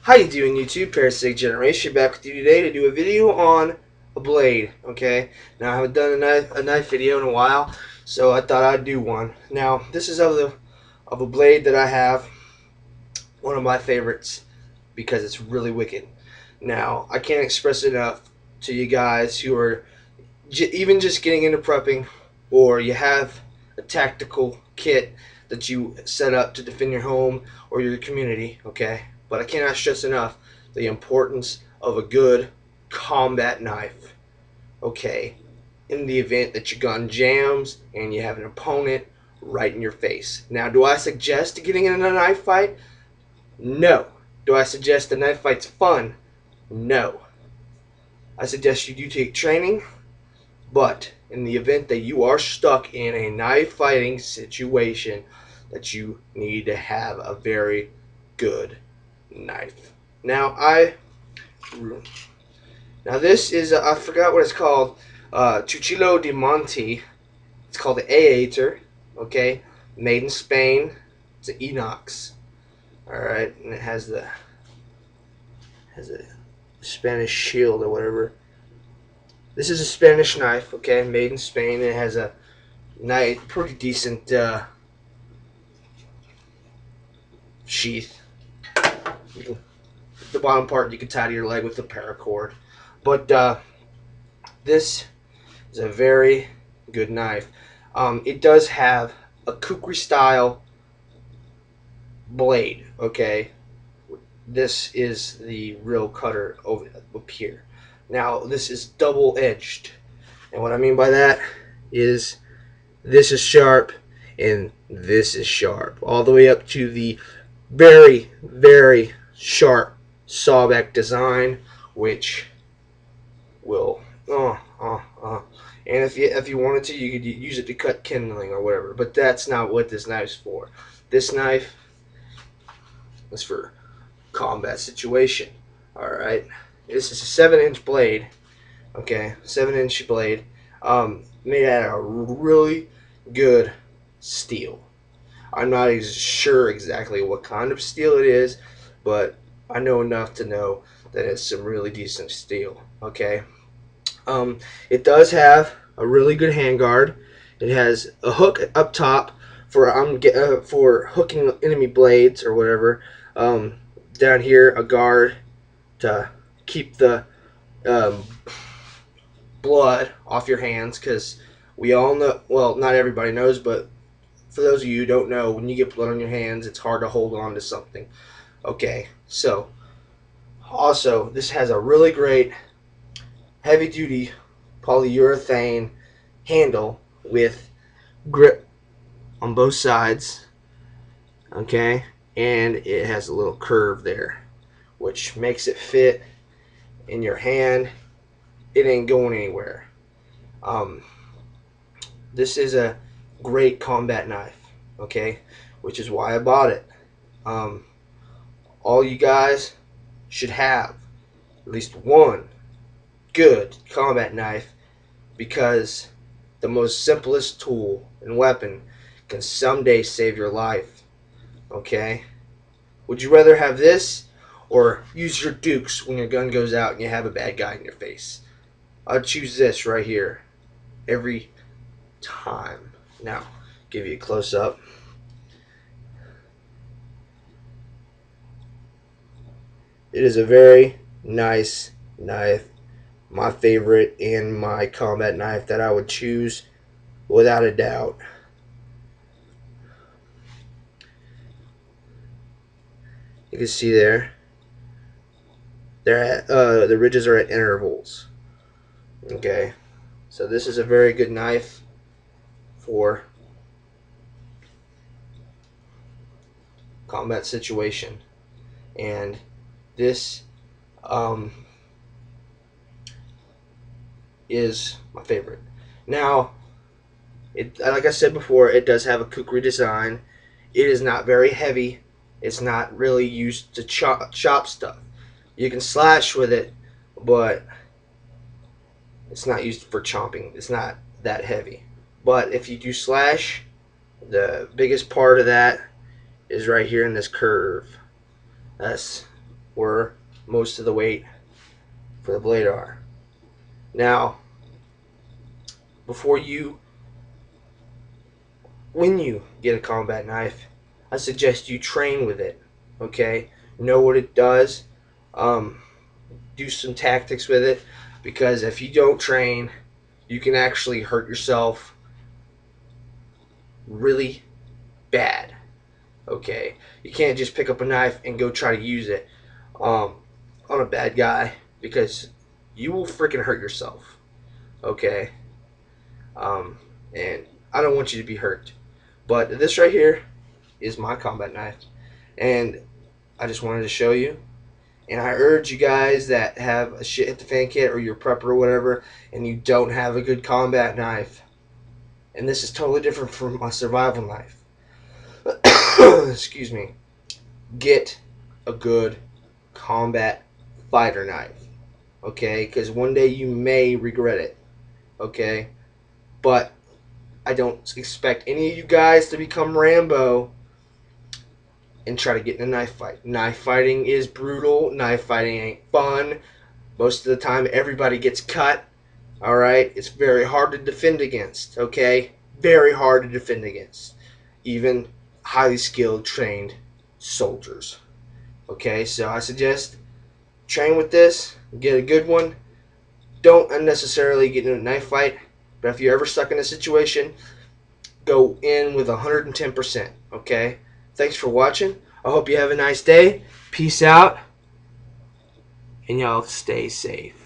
How you doing, YouTube? Parasitic Generation back with you today to do a video on a blade. Okay, now I haven't done a knife video in a while, so I thought I'd do one. Now this is of a blade that I have, one of my favorites because it's really wicked. Now I can't express enough to you guys who are even just getting into prepping, or you have a tactical kit that you set up to defend your home or your community. Okay, but I cannot stress enough the importance of a good combat knife. Okay, in the event that your gun jams and you have an opponent right in your face. Now, do I suggest getting in a knife fight? No. Do I suggest a knife fight's fun? No. I suggest you do take training, but in the event that you are stuck in a knife fighting situation, that you need to have a very good knife. Now this is I forgot what it's called. Cuchillo de Monte. It's called the Aeator. Okay, made in Spain. It's an inox. All right, and it has a Spanish shield or whatever. This is a Spanish knife, okay, made in Spain. It has a nice, pretty decent sheath. The bottom part you can tie to your leg with a paracord. But this is a very good knife. It does have a kukri style blade, okay. This is the real cutter over up here. Now this is double edged, and what I mean by that is this is sharp and this is sharp, all the way up to the very, very sharp sawback design, which will and if you wanted to, you could use it to cut kindling or whatever, but that's not what this knife's for. This knife is for combat situation. All right, this is a 7-inch blade. Okay, 7-inch blade, made out of really good steel. I'm not sure exactly what kind of steel it is, but I know enough to know that it's some really decent steel. Okay, it does have a really good handguard. It has a hook up top for hooking enemy blades or whatever. Down here, a guard to keep the blood off your hands, because we all know, well, not everybody knows, but for those of you who don't know, when you get blood on your hands, it's hard to hold on to something. Okay, so also this has a really great heavy duty polyurethane handle with grip on both sides. Okay, and it has a little curve there, which makes it fit in your hand. It ain't going anywhere. This is a great combat knife, okay, which is why I bought it. All you guys should have at least one good combat knife, because the most simplest tool and weapon can someday save your life. Okay, would you rather have this or use your dukes when your gun goes out and you have a bad guy in your face? I'd choose this right here every time. Now, give you a close up. It is a very nice knife, my favorite and my combat knife that I would choose without a doubt. You can see there, the ridges are at intervals. Okay, so this is a very good knife for combat situation, and this is my favorite. Now, like I said before, it does have a kukri design. It is not very heavy. It's not really used to chop stuff. You can slash with it, but it's not used for chomping. It's not that heavy. But if you do slash, the biggest part of that is right here in this curve. That's where most of the weight for the blade are. Now, before you, when you get a combat knife, I suggest you train with it. Okay, know what it does. Um, do some tactics with it, because if you don't train, you can actually hurt yourself really bad. Okay, you can't just pick up a knife and go try to use it on a bad guy, because you will freaking hurt yourself. Okay, um, and I don't want you to be hurt. But this right here is my combat knife, and I just wanted to show you. And I urge you guys that have a shit hit the fan kit, or your prepper or whatever, and you don't have a good combat knife, and this is totally different from my survival knife. Excuse me. Get a good combat fighter knife, okay? Because one day you may regret it, okay? But I don't expect any of you guys to become Rambo and try to get in a knife fight. Knife fighting is brutal. Knife fighting ain't fun. Most of the time, everybody gets cut. All right? It's very hard to defend against, okay? Very hard to defend against. Even highly skilled, trained soldiers. Okay? So I suggest train with this. Get a good one. Don't unnecessarily get in a knife fight. But if you're ever stuck in a situation, go in with 110%. Okay? Thanks for watching. I hope you have a nice day. Peace out. And y'all stay safe.